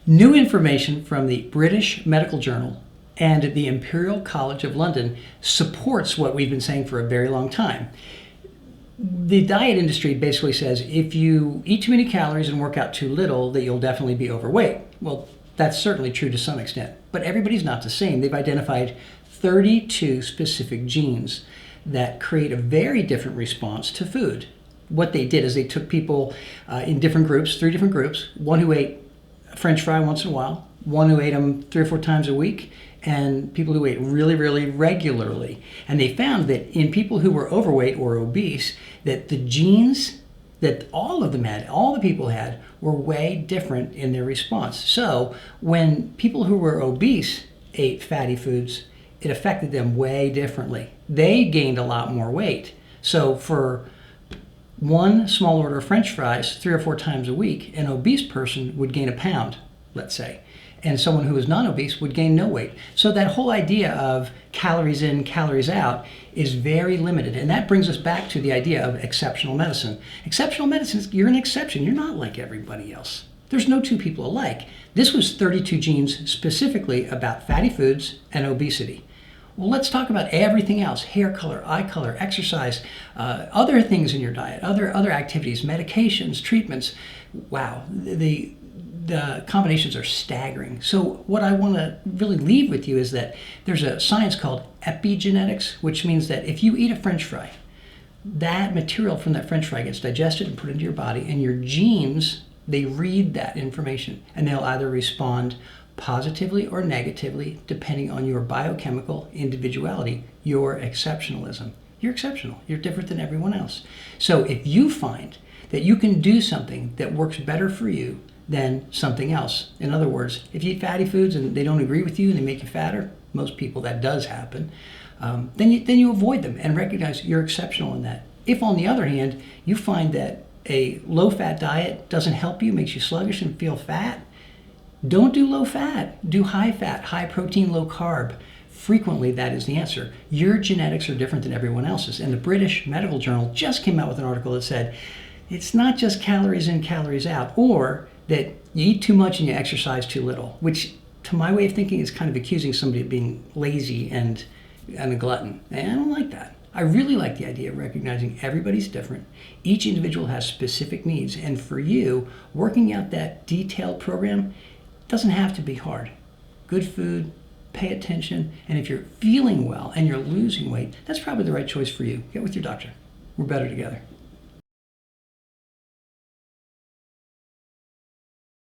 New information from the British Medical Journal and the Imperial College of London supports what we've been saying for a very long time. The diet industry basically says if you eat too many calories and work out too little, that you'll definitely be overweight. Well, that's certainly true to some extent, but everybody's not the same. They've identified 32 specific genes that create a very different response to food. What they did is they took people in different groups, 3 different groups, one who ate French fry once in a while, one who ate them 3 or 4 times a week, and people who ate really, really regularly. And they found that in people who were overweight or obese, that the genes that all of them had, all the people had, were way different in their response. So when people who were obese ate fatty foods, it affected them way differently. They gained a lot more weight. So for one small order of French fries 3 or 4 times a week, an obese person would gain a pound, let's say, and someone who is non-obese would gain no weight. So that whole idea of calories in, calories out is very limited. And that brings us back to the idea of exceptional medicine. Exceptional medicine, you're an exception. You're not like everybody else. There's no 2 people alike. This was 32 genes specifically about fatty foods and obesity. Well, let's talk about everything else: hair color, eye color, exercise, other things in your diet, other activities, medications, treatments. Wow, the combinations are staggering. So what I want to really leave with you is that there's a science called epigenetics, which means that if you eat a French fry, that material from that French fry gets digested and put into your body, and your genes, they read that information, and they'll either respond positively or negatively depending on your biochemical individuality, your exceptionalism. You're exceptional. You're different than everyone else. So if you find that you can do something that works better for you than something else, in other words, if you eat fatty foods and they don't agree with you and they make you fatter, most people that does happen, then you avoid them and recognize you're exceptional in that. If, on the other hand, you find that a low-fat diet doesn't help you, makes you sluggish and feel fat, don't do low fat. Do high fat, high protein, low carb. Frequently, that is the answer. Your genetics are different than everyone else's. And the British Medical Journal just came out with an article that said it's not just calories in, calories out, or that you eat too much and you exercise too little, which to my way of thinking is kind of accusing somebody of being lazy and a glutton. And I don't like that. I really like the idea of recognizing everybody's different. Each individual has specific needs. And for you, working out that detailed program doesn't have to be hard. Good food, pay attention, and if you're feeling well and you're losing weight, that's probably the right choice for you. Get with your doctor. We're better together.